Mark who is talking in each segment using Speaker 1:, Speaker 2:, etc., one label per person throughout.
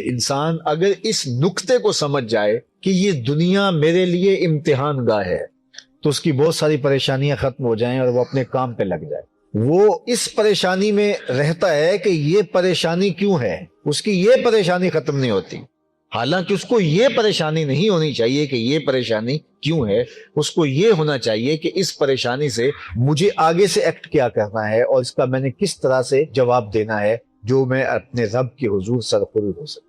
Speaker 1: انسان اگر اس نقطے کو سمجھ جائے کہ یہ دنیا میرے لیے امتحان گاہ ہے تو اس کی بہت ساری پریشانیاں ختم ہو جائیں اور وہ اپنے کام پہ لگ جائے۔ وہ اس پریشانی میں رہتا ہے کہ یہ پریشانی کیوں ہے، اس کی یہ پریشانی ختم نہیں ہوتی، حالانکہ اس کو یہ پریشانی نہیں ہونی چاہیے کہ یہ پریشانی کیوں ہے، اس کو یہ ہونا چاہیے کہ اس پریشانی سے مجھے آگے سے ایکٹ کیا کرنا ہے اور اس کا میں نے کس طرح سے جواب دینا ہے جو میں اپنے رب کے حضور سرخرو ہو سکتا۔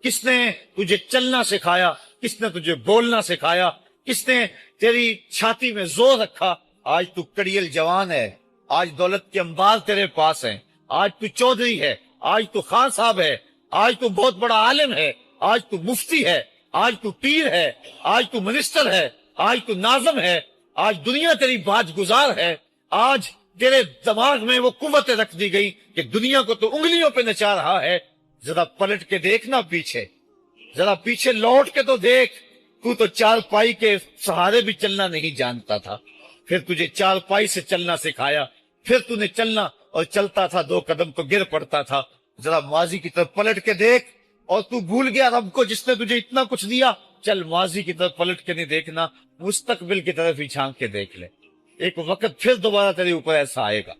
Speaker 2: کس نے تجھے چلنا سکھایا؟ کس نے تجھے بولنا سکھایا؟ کس نے تیری چھاتی میں زور رکھا؟ آج تو کڑیل جوان ہے، آج دولت کے انبار تیرے پاس ہیں، آج تو چودھری ہے، آج تو خان صاحب ہے، آج تو بہت بڑا عالم ہے، آج تو مفتی ہے، آج تو پیر ہے، آج تو منسٹر ہے، آج تو ناظم ہے، آج دنیا تیری باج گزار ہے، آج تیرے دماغ میں وہ قوت رکھ دی گئی کہ دنیا کو تو انگلیوں پہ نچا رہا ہے۔ ذرا پلٹ کے دیکھنا پیچھے، ذرا پیچھے لوٹ کے تو دیکھ، تو چار پائی کے سہارے بھی چلنا نہیں جانتا تھا، پھر تجھے چار پائی سے چلنا سکھایا، پھر تو نے چلنا اور چلتا تھا، دو قدم تو گر پڑتا تھا۔ ذرا ماضی کی طرف پلٹ کے دیکھ، اور تو بھول گیا رب کو جس نے تجھے اتنا کچھ دیا۔ چل ماضی کی طرف پلٹ کے نہیں دیکھنا، مستقبل کی طرف ہی جھانک کے دیکھ لے۔ ایک وقت پھر دوبارہ تیرے اوپر ایسا آئے گا،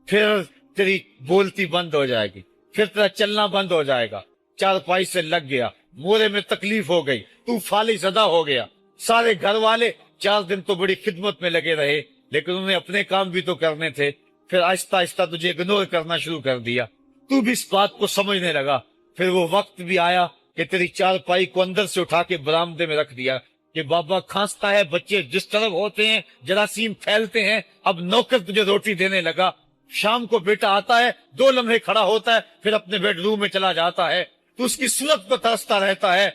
Speaker 2: پھر تیری بولتی بند ہو جائے گی، پھر تیرا چلنا بند ہو جائے گا۔ چار پائی سے لگ گیا، مورے میں تکلیف ہو گئی، تو فالی زدہ ہو گیا۔ سارے گھر والے 4 دن تو بڑی خدمت میں لگے رہے، لیکن انہیں اپنے کام بھی تو کرنے تھے، پھر آہستہ آہستہ تجھے اگنور کرنا شروع کر دیا۔ تو بھی اس بات کو سمجھنے لگا، پھر وہ وقت بھی آیا کہ تیری چار پائی کو اندر سے اٹھا کے برآمدے میں رکھ دیا کہ بابا کھانستا ہے، بچے جس طرف ہوتے ہیں جراثیم پھیلتے ہیں، اب نوکر تجھے روٹی دینے لگا۔ شام کو بیٹا آتا ہے، 2 لمحے کھڑا ہوتا ہے، پھر اپنے بیڈ روم میں چلا جاتا ہے، تو اس کی صورت کو ترستا رہتا ہے۔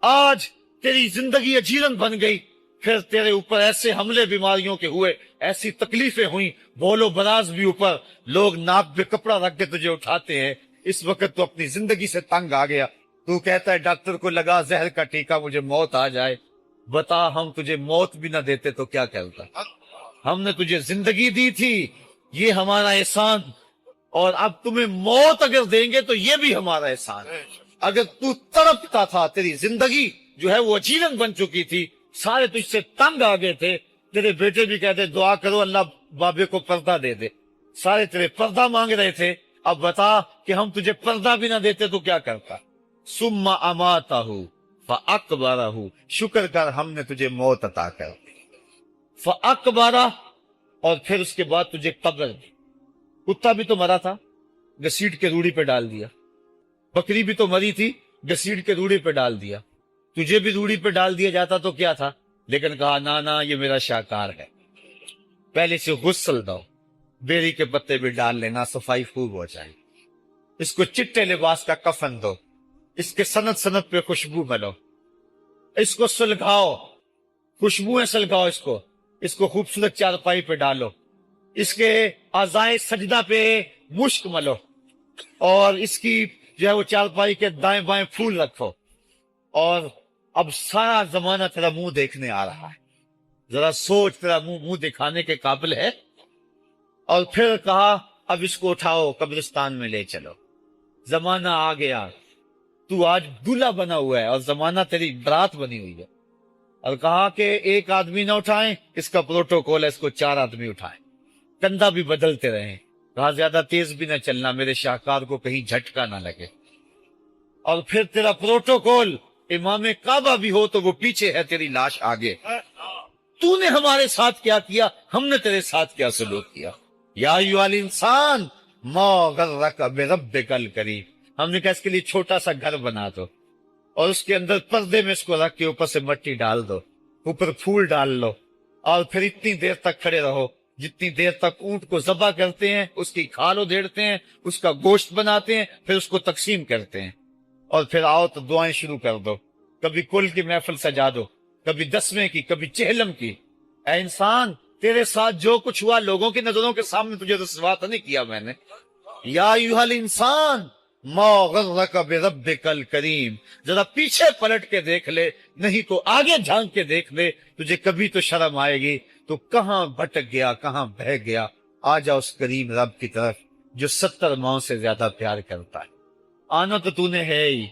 Speaker 2: آج تیری زندگی اجیرن بن گئی، پھر تیرے اوپر ایسے حملے بیماریوں کے ہوئے، ایسی تکلیفیں ہوئیں، بول و براز بھی اوپر، لوگ ناک پہ کپڑا رکھ کے تجھے اٹھاتے ہیں۔ اس وقت تو اپنی زندگی سے تنگ آ گیا، تو کہتا ہے ڈاکٹر کو لگا زہر کا ٹیکہ، مجھے موت آ جائے۔ بتا ہم تجھے موت بھی نہ دیتے تو کیا کرتا؟ ہم نے تجھے زندگی دی تھی، یہ ہمارا احسان، اور اب تمہیں موت اگر دیں گے تو یہ بھی ہمارا احسان۔ اگر تو تڑپتا تھا، تیری زندگی جو ہے وہ اجیرن بن چکی تھی، سارے تجھ سے تنگ آ گئے تھے، تیرے بیٹے بھی کہتے دعا کرو اللہ بابے کو پردہ دے دے، سارے تیرے پردہ مانگ رہے تھے، اب بتا کہ ہم تجھے پردہ بھی نہ دیتے تو کیا کرتا؟ ثم اماتہ فاقبرہ، شکر کر ہم نے تجھے موت عطا کر دی، فاقبرہ، اور پھر اس کے بعد تجھے قبر دی۔ کتا بھی تو مرا تھا، گھسیٹ کے روڑی پہ ڈال دیا، بکری بھی تو مری تھی، گھسیٹ کے روڑی پہ ڈال دیا، تجھے بھی روڑی پہ ڈال دیا جاتا تو کیا تھا؟ لیکن کہا نا یہ میرا شاہکار ہے، پہلے سے غسل دو، بیری کے پتے بھی ڈال لینا، صفائی خوب ہو جائے، اس کو چٹے لباس کا کفن دو، اس کے سنت سنت پہ خوشبو ملو، اس کو سلگاؤ، خوشبوئیں سلگاؤ، اس کو خوبصورت چارپائی پہ ڈالو، اس کے اعضائے سجدہ پہ مشک ملو، اور اس کی جو ہے وہ چارپائی کے دائیں بائیں پھول رکھو، اور اب سارا زمانہ تیرا منہ دیکھنے آ رہا ہے، ذرا سوچ تیرا منہ دکھانے کے قابل ہے؟ اور پھر کہا اب اس کو اٹھاؤ، قبرستان میں لے چلو، زمانہ آ گیا، تو آج دلہا بنا ہوا ہے اور زمانہ تیری برات بنی ہوئی ہے، اور کہا کہ ایک آدمی نہ اٹھائیں، اس کا پروٹوکول ہے، اس کو 4 آدمی اٹھائیں، کندھا بھی بدلتے رہیں، کہا زیادہ تیز بھی نہ چلنا، میرے شاہکار کو کہیں جھٹکا نہ لگے، اور پھر تیرا پروٹوکول امام کعبہ بھی ہو تو وہ پیچھے ہے، تیری لاش آگے۔ تو نے ہمارے ساتھ کیا کیا، ہم نے تیرے ساتھ کیا سلوک کیا؟ یا ایھا الانسان ما غرک بربک الکریم، ہم نے کہا اس کے لیے چھوٹا سا گھر بنا دو، اور اس کے اندر پردے میں اس کو رکھ کے اوپر سے مٹی ڈال دو، اوپر پھول ڈال لو، اور پھر اتنی دیر تک کھڑے رہو جتنی دیر تک اونٹ کو ذبح کرتے ہیں، اس کی کھال ادھیڑتے ہیں، اس کا گوشت بناتے ہیں، پھر اس کو تقسیم کرتے ہیں، اور پھر آؤ تو دعائیں شروع کر دو، کبھی کل کی محفل سجا دو، کبھی 10ویں کی، کبھی چہلم کی۔ اے انسان، تیرے ساتھ جو کچھ ہوا لوگوں کی نظروں کے سامنے تجھے رسوا تو نہیں کیا میں نے؟ یا ایھا الانسان ما غرک بربک الکریم، ذرا پیچھے پلٹ کے دیکھ لے، نہیں تو آگے جھانک کے دیکھ لے، تجھے کبھی تو شرم آئے گی، تو کہاں بھٹک گیا، کہاں بہہ گیا۔ آ جا اس کریم رب کی طرف جو 70 ماؤں سے زیادہ پیار کرتا ہے۔ آنا تو نے ہے ہی،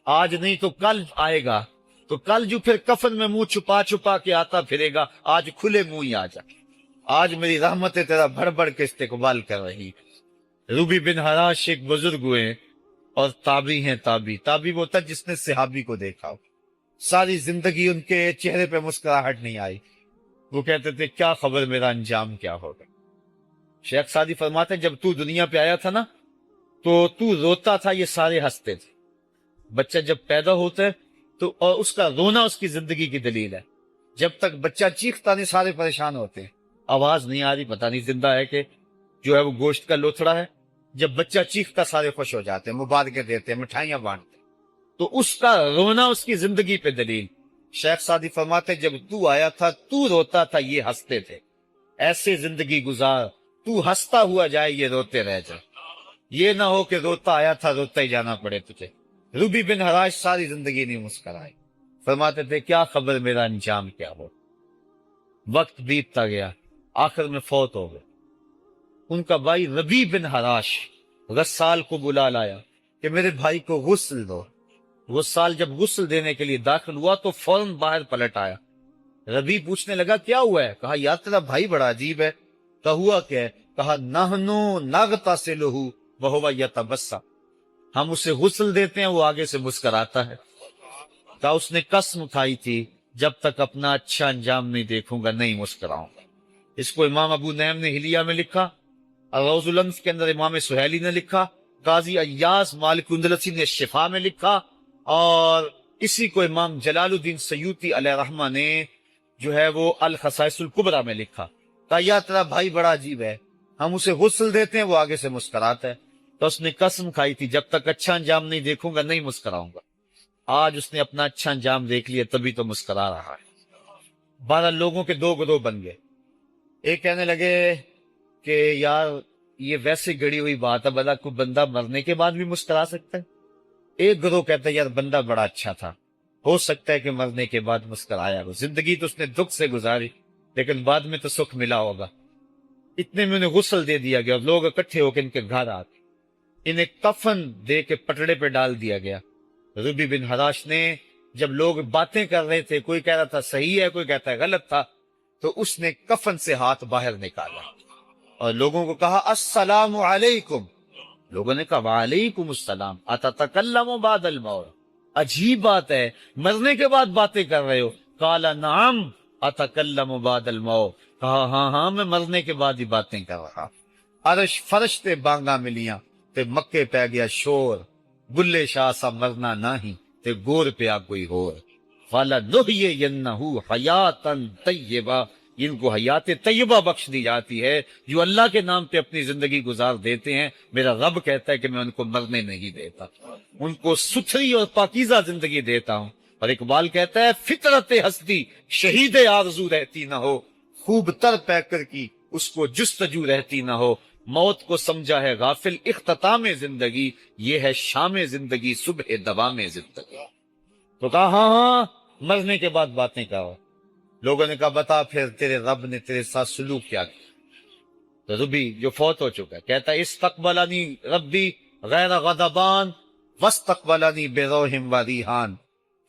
Speaker 2: آج نہیں تو کل آئے گا، تو کل جو پھر کفن میں منہ چھپا چھپا کے آتا پھرے گا، آج کھلے منہ ہی آ جا۔ آج میری رحمتیں تیرا بڑھ بڑھ کے استقبال کر رہی۔ روبی بن حراش ایک بزرگ ہوئے اور تابعی ہیں۔ تابعی وہ تھا جس نے صحابی کو دیکھا ہو، ساری زندگی ان کے چہرے پہ مسکراہٹ نہیں آئی۔ وہ کہتے تھے کیا خبر میرا انجام کیا ہوگا۔ شیخ سعدی فرماتے ہیں جب تو دنیا پہ آیا تھا نا تو روتا تھا، یہ سارے ہنستے تھے۔ بچہ جب پیدا ہوتا ہے تو اور اس کا رونا اس کی زندگی کی دلیل ہے۔ جب تک بچہ چیختا نہیں سارے پریشان ہوتے ہیں، آواز نہیں آ رہی، پتہ نہیں زندہ ہے کہ جو ہے وہ گوشت کا لوتھڑا ہے۔ جب بچہ چیختا سارے خوش ہو جاتے ہیں، مبارکیں دیتے ہیں، مٹھائیاں بانٹتے ہیں۔ تو اس کا رونا اس کی زندگی پہ دلیل۔ شیخ سعدی فرماتے ہیں جب تو آیا تھا تو روتا تھا، یہ ہنستے تھے۔ ایسے زندگی گزار تو ہنستا ہوا جائے، یہ روتے رہ جائے۔ یہ نہ ہو کہ روتا آیا تھا روتا ہی جانا پڑے تجھے۔ روبی بن حراش ساری زندگی نہیں مسکرائے، فرماتے تھے کیا خبر میرا انجام کیا ہو۔ وقت بیتتا گیا، آخر میں فوت ہو گئے۔ ان کا بھائی ربی بن حراش غسال کو بلا لایا کہ میرے بھائی کو غسل دو۔ غسال جب غسل دینے کے لیے داخل ہوا تو فوراً باہر پلٹ آیا۔ ربی پوچھنے لگا کیا ہوا ہے؟ کہا یار تیرا بھائی بڑا عجیب ہے۔ کہا ہوا کیا ہے؟ کہا نحنو نغتسلہ وہو یتبسم، ہم اسے غسل دیتے ہیں وہ آگے سے مسکراتا ہے۔ کہا اس نے قسم کھائی تھی جب تک اپنا اچھا انجام نہیں دیکھوں گا نہیں مسکراؤں گا۔ اس کو امام ابو نعیم نے حلیہ میں لکھا، الروض الانف کے اندر امام سہیلی نے لکھا، قاضی ایاز مالک اندلسی نے شفا میں لکھا، اور اسی کو امام جلال الدین سیوطی علیہ رحمہ نے جو ہے وہ الخصائص الکبریٰ میں لکھا۔ کہا یا تیرا بھائی بڑا عجیب ہے، ہم اسے غسل دیتے ہیں وہ آگے سے مسکراتا ہے۔ تو اس نے قسم کھائی تھی جب تک اچھا انجام نہیں دیکھوں گا نہیں مسکراؤں گا۔ آج اس نے اپنا اچھا انجام دیکھ لیا تبھی تو مسکرا رہا ہے۔ 12 لوگوں کے 2 گروہ بن گئے۔ ایک کہنے لگے کہ یار یہ ویسے گڑی ہوئی بات ہے، بلا کوئی بندہ مرنے کے بعد بھی مسکرا سکتا ہے۔ ایک گروہ کہتا ہے یار بندہ بڑا اچھا تھا، ہو سکتا ہے کہ مرنے کے بعد مسکرایا ہو، زندگی تو اس نے دکھ سے گزاری لیکن بعد میں تو سکھ ملا ہوگا۔ اتنے میں انہیں غسل دے دیا گیا اور لوگ اکٹھے ہو کے ان کے گھر آتے، انہیں کفن دے کے پٹڑے پہ ڈال دیا گیا۔ ربی بن حراش نے جب لوگ باتیں کر رہے تھے، کوئی کہہ رہا تھا صحیح ہے کوئی کہتا ہے غلط تھا، تو اس نے کفن سے ہاتھ باہر نکالا اور لوگوں کو کہا السلام علیکم۔ لوگوں نے کہا وعلیکم السلام، اتتکلم بعد الموت، عجیب بات ہے مرنے کے بعد باتیں کر رہے ہو۔ قال نعم اتکلم بعد الموت، کہا ہاں ہاں میں مرنے کے بعد ہی باتیں کر رہا۔ عرش فرش تے بانگا ملیاں تے مکے پہ گیا شور، بلے شاہ سا مرنا نہیں تے گور پہ آ کوئی ہور۔ فَلَنُحْيِيَنَّهُ حَيَاتًا طَيِّبَةً، ان کو حیات طیبہ بخش دی جاتی ہے جو اللہ کے نام پہ اپنی زندگی گزار دیتے ہیں۔ میرا رب کہتا ہے کہ میں ان کو مرنے نہیں دیتا، ان کو ستھری اور پاکیزہ زندگی دیتا ہوں۔ اور اقبال کہتا ہے فطرت ہستی شہید آرزو رہتی نہ ہو، خوب تر پیکر کی اس کو جستجو رہتی نہ ہو۔ موت کو سمجھا ہے غافل اختتام زندگی، یہ ہے شام زندگی صبح دوام زندگی۔ تو کہا ہاں ہاں مرنے کے بعد باتیں کرو۔ لوگوں نے کہا بتا پھر تیرے رب نے تیرے ساتھ سلوک کیا کیا؟ تو ربی جو فوت ہو چکا ہے کہتا ہے استقبلنی ربی غیر غضبان واستقبلنی بروح و ریحان۔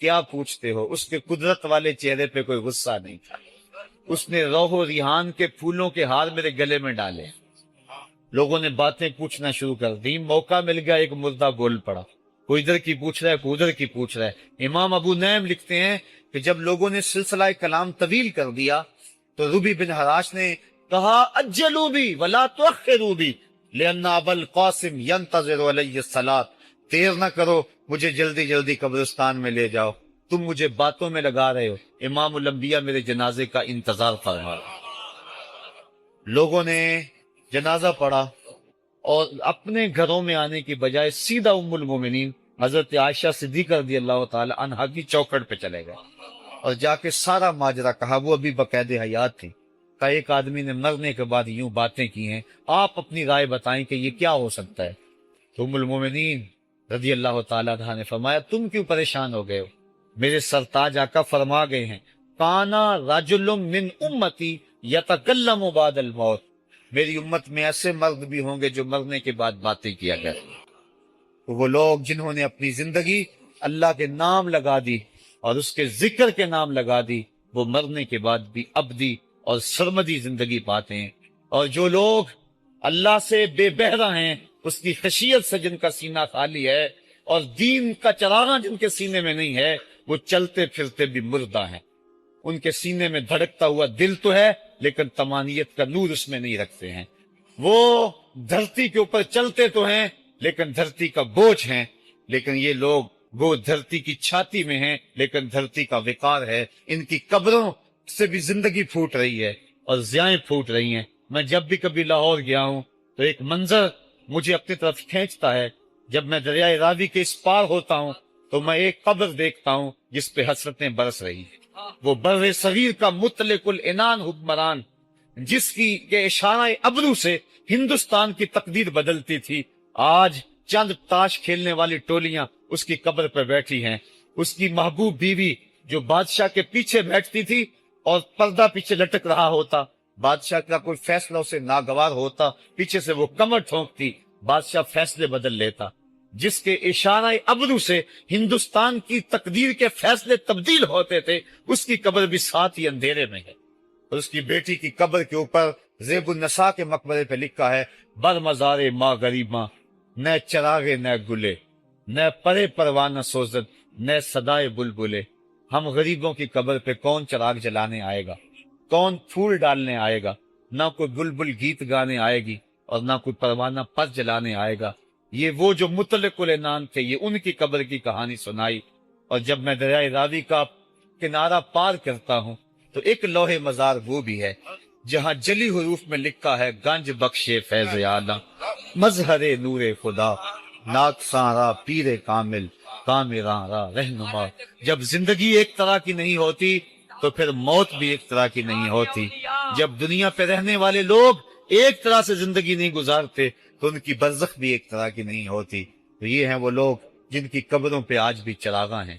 Speaker 2: کیا پوچھتے ہو، اس کے قدرت والے چہرے پہ کوئی غصہ نہیں تھا، اس نے روح و ریحان کے پھولوں کے ہار میرے گلے میں ڈالے۔ لوگوں نے باتیں پوچھنا شروع کر دی، موقع مل گیا ایک مردہ بول پڑا، کوئی ادھر کی پوچھ رہا ہے کوئی ادھر کی پوچھ رہا ہے۔ امام ابو نعیم لکھتے ہیں کہ جب لوگوں نے سلسلہ کلام طویل کر دیا تو ربی بن حراش نے کہا اجلوا بی ولا تؤخروا بی لان ابا القاسم ينتظر علی الصلاۃ، دیر نہ کرو مجھے جلدی جلدی قبرستان میں لے جاؤ، تم مجھے باتوں میں لگا رہے ہو، امام الانبیاء میرے جنازے کا انتظار فرما رہے۔ لوگوں نے جنازہ پڑھا اور اپنے گھروں میں آنے کی بجائے سیدھا ام المومنین حضرت عائشہ صدیقہ رضی اللہ تعالی عنہا کی چوکھٹ پہ چلے گئے اور جا کے سارا ماجرا کہا۔ وہ ابھی باقاعد حیات تھی، کہ ایک آدمی نے مرنے کے بعد یوں باتیں کی ہیں، آپ اپنی رائے بتائیں کہ یہ کیا ہو سکتا ہے۔ تو ام المومنین رضی اللہ تعالی عنہا نے فرمایا تم کیوں پریشان ہو گئے ہو، میرے سرتاج آقا فرما گئے ہیں کانا رجل من امتی یتکلم بعد الموت، میری امت میں ایسے مرد بھی ہوں گے جو مرنے کے بعد باتیں کیا کریں۔ وہ لوگ جنہوں نے اپنی زندگی اللہ کے نام لگا دی اور اس کے ذکر کے نام لگا دی، وہ مرنے کے بعد بھی ابدی اور سرمدی زندگی پاتے ہیں۔ اور جو لوگ اللہ سے بے بہرہ ہیں، اس کی خشیت سے جن کا سینہ خالی ہے اور دین کا چراغاں جن کے سینے میں نہیں ہے، وہ چلتے پھرتے بھی مردہ ہیں۔ ان کے سینے میں دھڑکتا ہوا دل تو ہے لیکن تمانیت کا نور اس میں نہیں رکھتے ہیں۔ وہ دھرتی کے اوپر چلتے تو ہیں لیکن دھرتی کا بوجھ ہیں، لیکن یہ لوگ وہ دھرتی کی چھاتی میں ہیں لیکن دھرتی کا وقار ہے۔ ان کی قبروں سے بھی زندگی پھوٹ رہی ہے اور ضیائیں پھوٹ رہی ہیں۔ میں جب بھی کبھی لاہور گیا ہوں تو ایک منظر مجھے اپنی طرف کھینچتا ہے۔ جب میں دریائے راوی کے اس پار ہوتا ہوں تو میں ایک قبر دیکھتا ہوں جس پہ حسرتیں برس رہی ہیں۔ وہ بر صغیر کا مطلق العنان حکمران، جس کی کے اشارہ ابرو سے ہندوستان کی تقدیر بدلتی تھی، آج چند تاش کھیلنے والی ٹولیاں اس کی قبر پہ بیٹھی ہیں۔ اس کی محبوب بیوی جو بادشاہ کے پیچھے بیٹھتی تھی اور پردہ پیچھے لٹک رہا ہوتا، بادشاہ کا کوئی فیصلہ اسے ناگوار ہوتا، پیچھے سے وہ کمر ٹھونکتی، بادشاہ فیصلے بدل لیتا۔ جس کے اشارہ ابرو سے ہندوستان کی تقدیر کے فیصلے تبدیل ہوتے تھے، اس کی قبر بھی ساتھ ہی اندھیرے میں ہے۔ اور اس کی بیٹی کی قبر کے اوپر زیب النساء کے مقبرے پہ لکھا ہے، بر مزار ماں غریباں، نہ چراغے نہ گلے، نہ پرے پروانہ سوزد، نہ صدائے بلبلے۔ ہم غریبوں کی قبر پہ کون چراغ جلانے آئے گا، کون پھول ڈالنے آئے گا؟ نہ کوئی بلبل گیت گانے آئے گی اور نہ کوئی پروانہ پر جلانے آئے گا۔ یہ وہ جو مطلق العنان تھے، یہ ان کی قبر کی کہانی سنائی۔ اور جب میں دریائے راوی کا کنارہ پار کرتا ہوں تو ایک لوح مزار وہ بھی ہے جہاں جلی حروف میں لکھا ہے، گنج بخشے فیض عالم، مظہر نور خدا، ناک سارا پیر کامل، کامراں را رہنما۔ جب زندگی ایک طرح کی نہیں ہوتی تو پھر موت بھی ایک طرح کی نہیں ہوتی۔ جب دنیا پہ رہنے والے لوگ ایک طرح سے زندگی نہیں گزارتے تو ان کی برزخ بھی ایک طرح کی نہیں ہوتی۔ تو یہ ہیں وہ لوگ جن کی قبروں پہ آج بھی چراغاں ہیں،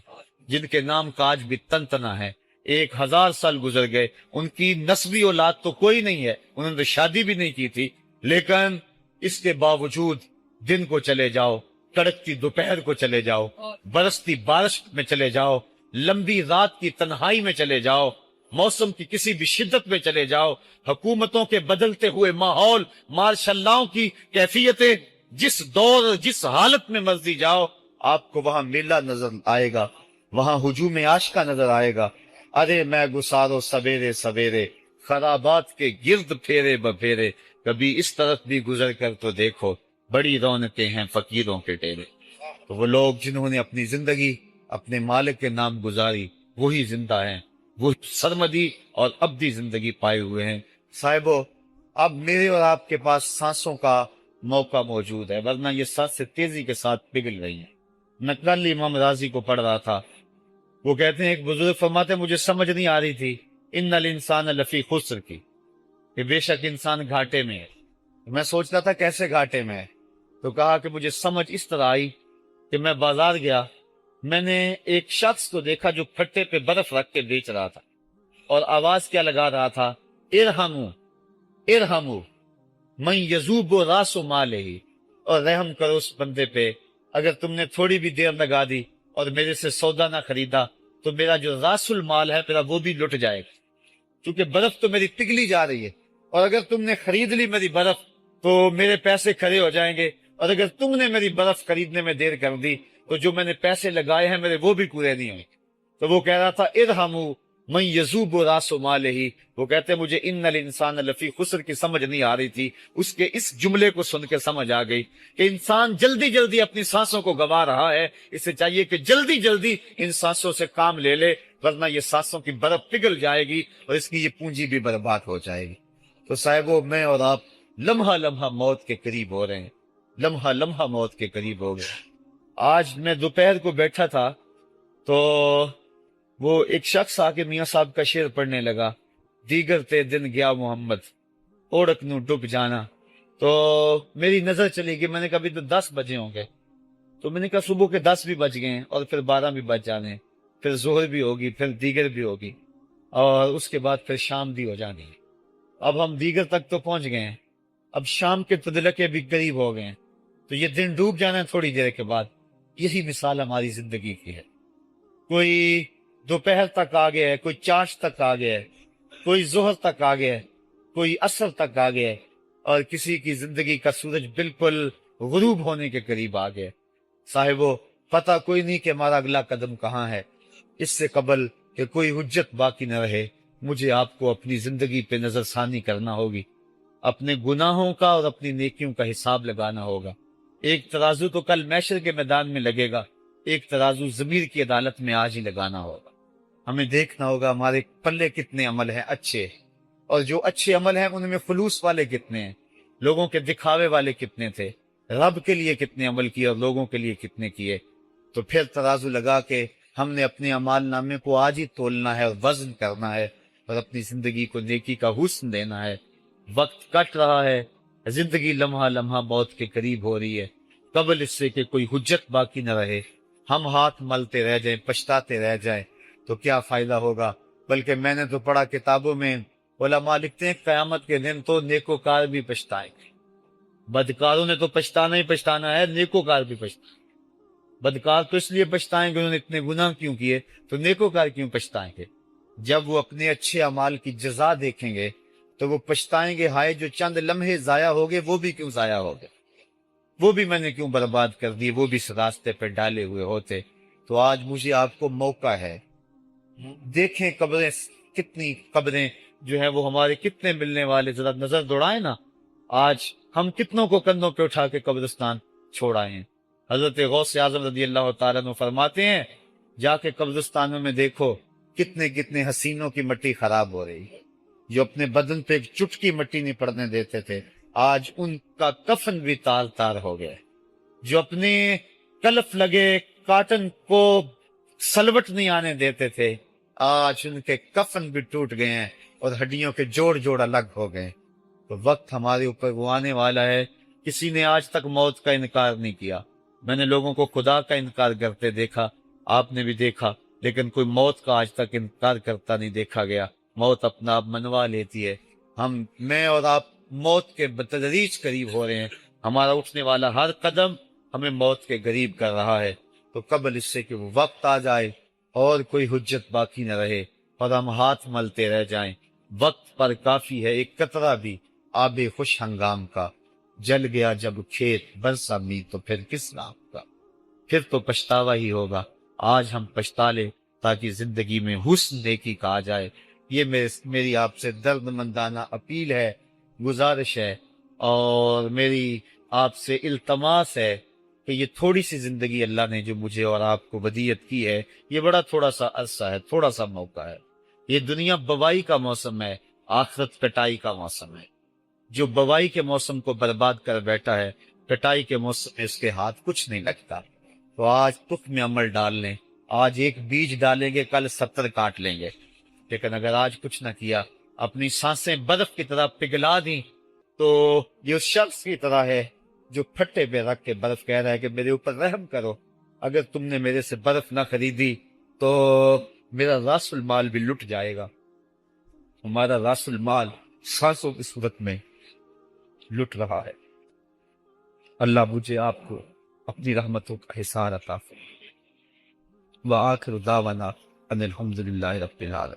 Speaker 2: جن کے نام کا آج بھی تنتنا ہے۔ 1000 سال گزر گئے، ان کی نسبی اولاد تو کوئی نہیں ہے، انہوں نے شادی بھی نہیں کی تھی، لیکن اس کے باوجود دن کو چلے جاؤ، کڑکتی دوپہر کو چلے جاؤ، برستی بارش میں چلے جاؤ، لمبی رات کی تنہائی میں چلے جاؤ، موسم کی کسی بھی شدت میں چلے جاؤ، حکومتوں کے بدلتے ہوئے ماحول، مارشل لاؤں کی کیفیتیں، جس دور جس حالت میں مرضی جاؤ، آپ کو وہاں میلہ نظر آئے گا، وہاں ہجوم عاشقہ نظر آئے گا۔ ارے میں گسارو سویرے سویرے، خرابات کے گرد پھیرے بپھیرے، کبھی اس طرف بھی گزر کر تو دیکھو، بڑی رونقیں ہیں فقیروں کے ڈیرے۔ تو وہ لوگ جنہوں نے اپنی زندگی اپنے مالک کے نام گزاری، وہی زندہ ہیں، وہ سرمدی اور ابدی زندگی پائے ہوئے ہیں۔ صاحبو، اب میرے اور آپ کے پاس سانسوں کا موقع موجود ہے، ورنہ یہ سانسیں تیزی کے ساتھ پگھل رہی ہیں۔ میں کل امام راضی کو پڑھ رہا تھا، وہ کہتے ہیں، ایک بزرگ فرماتے ہیں، مجھے سمجھ نہیں آ رہی تھی ان الانسان لفی خسر کی، کہ بے شک انسان گھاٹے میں ہے۔ میں سوچ رہا تھا کیسے گھاٹے میں ہے، تو کہا کہ مجھے سمجھ اس طرح آئی کہ میں بازار گیا، میں نے ایک شخص کو دیکھا جو پھٹے پہ برف رکھ کے بیچ رہا تھا، اور آواز کیا لگا رہا تھا، ارحمو ارحمو من یذوب راس مالہ، اور رحم کرو اس بندے پہ، اگر تم نے تھوڑی بھی دیر لگا دی اور میرے سے سودا نہ خریدا تو میرا جو راس المال ہے میرا وہ بھی لٹ جائے گا، کیونکہ برف تو میری پگھلی جا رہی ہے، اور اگر تم نے خرید لی میری برف تو میرے پیسے کھڑے ہو جائیں گے، اور اگر تم نے میری برف خریدنے میں دیر کر دی تو جو میں نے پیسے لگائے ہیں میرے وہ بھی پورے نہیں ہوئے۔ تو وہ کہہ رہا تھا ارحمو من یذوب راس مالہ، وہ کہتے ہیں مجھے ان الانسان لفی خسر کی سمجھ نہیں آ رہی تھی، اس کے اس جملے کو سن کے سمجھ آ گئی کہ انسان جلدی جلدی اپنی سانسوں کو گوا رہا ہے، اسے چاہیے کہ جلدی جلدی ان سانسوں سے کام لے لے، ورنہ یہ سانسوں کی برف پگھل جائے گی اور اس کی یہ پونجی بھی برباد ہو جائے گی۔ تو صاحبو، میں اور آپ لمحہ لمحہ موت کے قریب ہو رہے ہیں، لمحہ لمحہ موت کے قریب ہو گئے۔ آج میں دوپہر کو بیٹھا تھا تو وہ ایک شخص آ کے میاں صاحب کا شعر پڑھنے لگا، دیگر تے دن گیا محمد اوڑک نو ڈب جانا، تو میری نظر چلی گئی، میں نے کہا ابھی تو 10 بجے ہوں گے، تو میں نے کہا صبح کے 10 بھی بج گئے ہیں اور پھر 12 بھی بج جانے ہیں، پھر ظہر بھی ہوگی، پھر دیگر بھی ہوگی، اور اس کے بعد پھر شام بھی ہو جانی ہے۔ اب ہم دیگر تک تو پہنچ گئے ہیں، اب شام کے تدلکے بھی قریب ہو گئے ہیں، تو یہ دن ڈوب جانا ہے تھوڑی دیر کے بعد۔ یہی مثال ہماری زندگی کی ہے. کوئی دوپہر تک آ گیا ہے، کوئی چاش تک آ گیا ہے، کوئی ظہر تک آ گیا ہے، کوئی عصر تک آ گیا ہے، اور کسی کی زندگی کا سورج بالکل غروب ہونے کے قریب آ گیا ہے. صاحبو، پتہ کوئی نہیں کہ ہمارا اگلا قدم کہاں ہے. اس سے قبل کہ کوئی حجت باقی نہ رہے، مجھے آپ کو اپنی زندگی پہ نظر ثانی کرنا ہوگی، اپنے گناہوں کا اور اپنی نیکیوں کا حساب لگانا ہوگا. ایک ترازو تو کل محشر کے میدان میں لگے گا، ایک ترازو ضمیر کی عدالت میں آج ہی لگانا ہوگا. ہمیں دیکھنا ہوگا ہمارے پلے کتنے عمل ہیں اچھے، اور جو اچھے عمل ہیں ان میں خلوص والے کتنے ہیں، لوگوں کے دکھاوے والے کتنے تھے، رب کے لیے کتنے عمل کیے اور لوگوں کے لیے کتنے کیے. تو پھر ترازو لگا کے ہم نے اپنے اعمال نامے کو آج ہی تولنا ہے اور وزن کرنا ہے، اور اپنی زندگی کو نیکی کا حسن دینا ہے. وقت کٹ رہا ہے، زندگی لمحہ لمحہ موت کے قریب ہو رہی ہے. قبل اس سے کہ کوئی حجت باقی نہ رہے ہم ہاتھ ملتے رہ جائیں، پچھتاتے رہ جائیں تو کیا فائدہ ہوگا. بلکہ میں نے تو پڑھا کتابوں میں، علماء لکھتے ہیں قیامت کے دن تو نیکوکار بھی پچھتائیں گے. بدکاروں نے تو پچھتانا ہی پچھتانا ہے، نیکوکار بھی پچھتائیں. بدکار تو اس لیے پچھتائیں گے انہوں نے اتنے گناہ کیوں کیے، تو نیکوکار کیوں پچھتائیں گے؟ جب وہ اپنے اچھے اعمال کی جزا دیکھیں گے تو وہ پچھتائیں گے، ہائے جو چند لمحے ضائع ہو گئے وہ بھی کیوں ضائع ہو گئے، وہ بھی میں نے کیوں برباد کر دی، وہ بھی اس راستے پہ ڈالے ہوئے ہوتے. تو آج مجھے آپ کو موقع ہے، دیکھیں قبریں کتنی، قبریں جو ہیں وہ ہمارے کتنے ملنے والے، ذرا نظر دوڑائیں نا. آج ہم کتنوں کو کندھوں پہ اٹھا کے قبرستان چھوڑ آئے ہیں. حضرت غوث اعظم رضی اللہ تعالیٰ عنہ فرماتے ہیں، جا کے قبرستانوں میں دیکھو کتنے کتنے حسینوں کی مٹی خراب ہو رہی ہے، جو اپنے بدن پہ ایک چٹکی مٹی نہیں پڑنے دیتے تھے، آج ان کا کفن بھی تار تار ہو گیا. جو اپنے کلف لگے کاٹن کو سلوٹ نہیں آنے دیتے تھے، آج ان کے کفن بھی ٹوٹ گئے ہیں اور ہڈیوں کے جوڑ جوڑ الگ ہو گئے. تو وقت ہمارے اوپر وہ آنے والا ہے. کسی نے آج تک موت کا انکار نہیں کیا. میں نے لوگوں کو خدا کا انکار کرتے دیکھا، آپ نے بھی دیکھا، لیکن کوئی موت کا آج تک انکار کرتا نہیں دیکھا گیا. موت اپنا آپ منوا لیتی ہے. میں اور آپ موت کے بتدریج قریب ہو رہے ہیں. ہمارا اٹھنے والا ہر قدم ہمیں موت کے قریب کر رہا ہے. تو قبل اس سے کہ وہ وقت آ جائے اور کوئی حجت باقی نہ رہے اور ہم ہاتھ ملتے رہ جائیں، وقت پر کافی ہے ایک قطرہ بھی آب خوش ہنگام کا. جل گیا جب کھیت برسا می تو پھر کس نام کا. پھر تو پچھتاوا ہی ہوگا. آج ہم پچھتا لے تاکہ زندگی میں حسن نیکی کا آ جائے. یہ میری آپ سے درد مندانہ اپیل ہے، گزارش ہے، اور میری آپ سے التماس ہے کہ یہ تھوڑی سی زندگی اللہ نے جو مجھے اور آپ کو ودیت کی ہے، یہ بڑا تھوڑا سا عرصہ ہے، تھوڑا سا موقع ہے. یہ دنیا بوائی کا موسم ہے، آخرت کٹائی کا موسم ہے. جو بوائی کے موسم کو برباد کر بیٹھا ہے، کٹائی کے موسم میں اس کے ہاتھ کچھ نہیں لگتا. تو آج تخم میں عمل ڈال لیں. آج ایک بیج ڈالیں گے، کل 70 کاٹ لیں گے. لیکن اگر آج کچھ نہ کیا، اپنی سانسیں برف کی طرح پگھلا دیں، تو یہ اس شخص کی طرح ہے جو پھٹے پہ رکھ کے برف کہہ رہا ہے کہ میرے اوپر رحم کرو. اگر تم نے میرے سے برف نہ خریدی تو میرا راس المال بھی لٹ جائے گا. ہمارا راس المال سانسوں کی صورت میں لٹ رہا ہے. اللہ مجھے آپ کو اپنی رحمتوں کا حصار عطا فرمائے. وآخر دعوانا ان الحمد للہ رب العالمین.